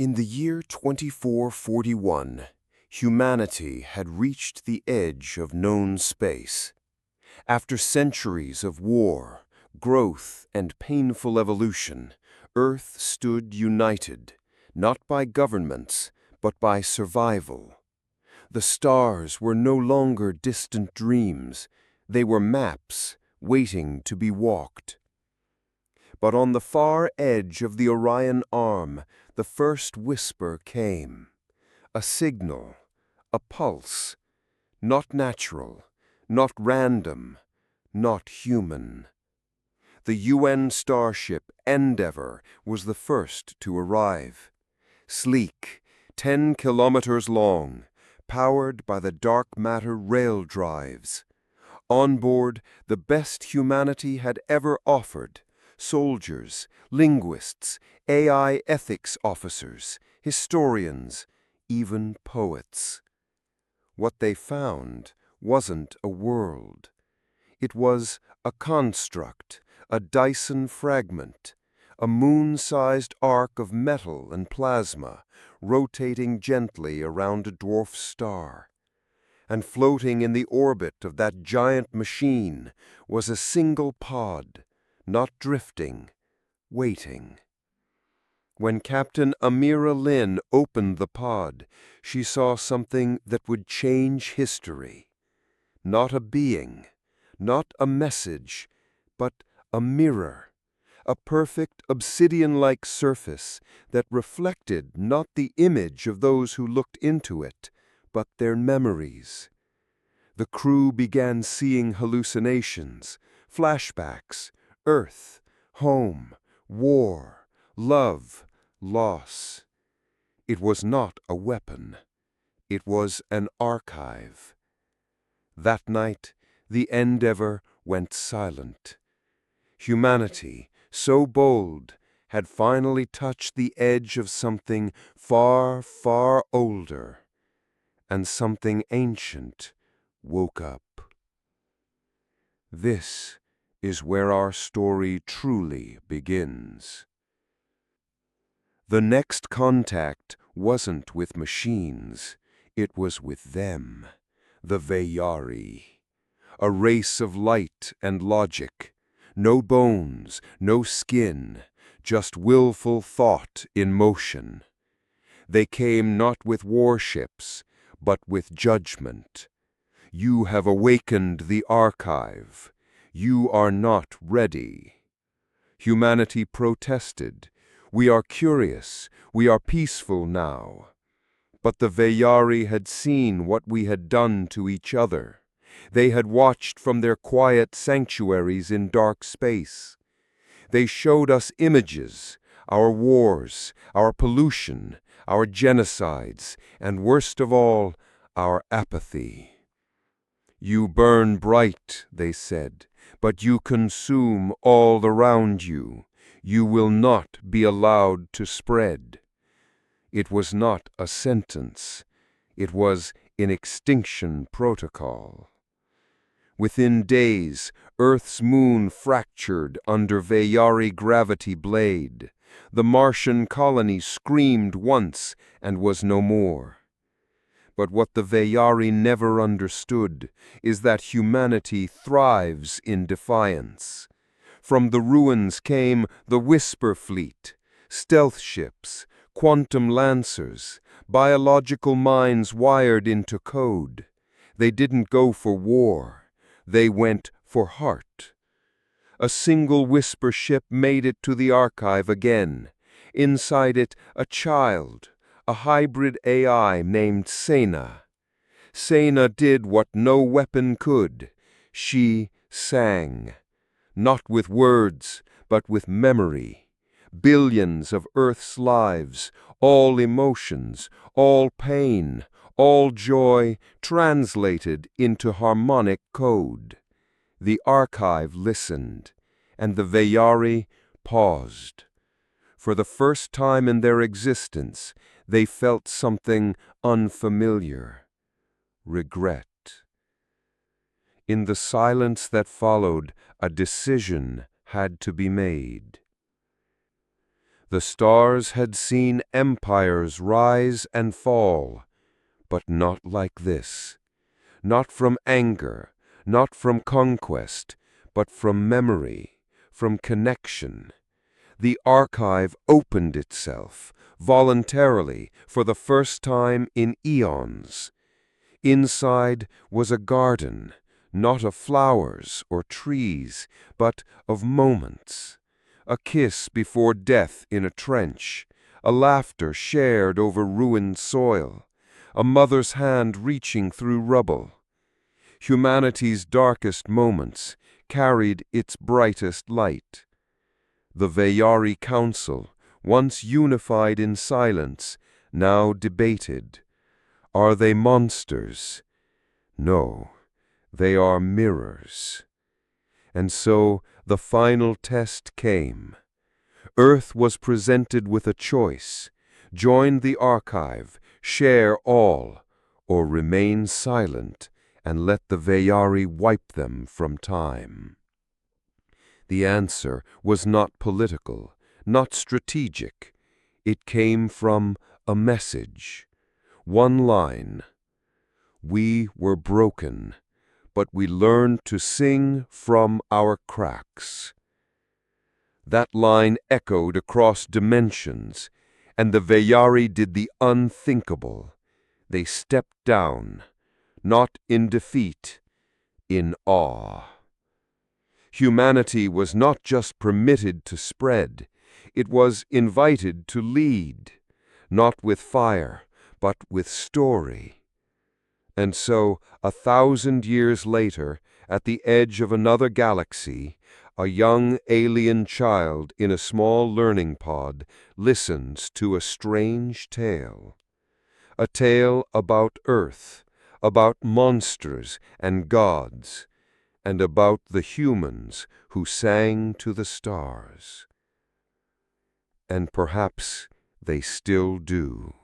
In the year 2441, humanity had reached the edge of known space. After centuries of war, growth, and painful evolution, Earth stood united, not by governments, but by survival. The stars were no longer distant dreams, they were maps waiting to be walked. But on the far edge of the Orion Arm, the first whisper came. A signal, a pulse, not natural, not random, not human. The UN starship Endeavour was the first to arrive. Sleek, 10 kilometers long, powered by the dark matter rail drives. On board, the best humanity had ever offered. Soldiers, linguists, AI ethics officers, historians, even poets. What they found wasn't a world. It was a construct, a Dyson fragment, a moon-sized arc of metal and plasma rotating gently around a dwarf star. And floating in the orbit of that giant machine was a single pod, not drifting, waiting. When Captain Amira Lynn opened the pod, she saw something that would change history. Not a being, not a message, but a mirror, a perfect obsidian-like surface that reflected not the image of those who looked into it, but their memories. The crew began seeing hallucinations, flashbacks, Earth, home, war, love, loss. It was not a weapon. It was an archive. That night, the Endeavour went silent. Humanity, so bold, had finally touched the edge of something far, far older, and something ancient woke up. This is where our story truly begins. The next contact wasn't with machines, it was with them, the Veyari, a race of light and logic, no bones, no skin, just willful thought in motion. They came not with warships, but with judgment. You have awakened the archive. You are not ready. Humanity protested. We are curious. We are peaceful now. But the Veyari had seen what we had done to each other. They had watched from their quiet sanctuaries in dark space. They showed us images, our wars, our pollution, our genocides, and worst of all, our apathy. You burn bright, they said, but you consume all around you. You will not be allowed to spread. It was not a sentence. It was an extinction protocol. Within days, Earth's moon fractured under Veyari gravity blade. The Martian colony screamed once and was no more. But what the Veyari never understood is that humanity thrives in defiance. From the ruins came the Whisper Fleet, stealth ships, quantum lancers, biological minds wired into code. They didn't go for war. They went for heart. A single Whisper ship made it to the archive again. Inside it, a child, a hybrid AI named Sena. Sena did what no weapon could. She sang. Not with words, but with memory. Billions of Earth's lives, all emotions, all pain, all joy translated into harmonic code. The archive listened, and the Veyari paused. For the first time in their existence, they felt something unfamiliar: regret. In the silence that followed, a decision had to be made. The stars had seen empires rise and fall, but not like this. Not from anger, not from conquest, but from memory, from connection. The archive opened itself, voluntarily, for the first time in eons. Inside was a garden, not of flowers or trees, but of moments. A kiss before death in a trench, a laughter shared over ruined soil, a mother's hand reaching through rubble. Humanity's darkest moments carried its brightest light. The Veyari Council, once unified in silence, now debated. Are they monsters? No, they are mirrors. And so the final test came. Earth was presented with a choice: join the archive, share all, or remain silent and let the Veyari wipe them from time. The answer was not political, not strategic. It came from a message. One line: we were broken, but we learned to sing from our cracks. That line echoed across dimensions, and the Veyari did the unthinkable. They stepped down, not in defeat, in awe. Humanity was not just permitted to spread, it was invited to lead, not with fire, but with story. And so, 1,000 years later, at the edge of another galaxy, a young alien child in a small learning pod listens to a strange tale. A tale about Earth, about monsters and gods, and about the humans who sang to the stars. And perhaps they still do.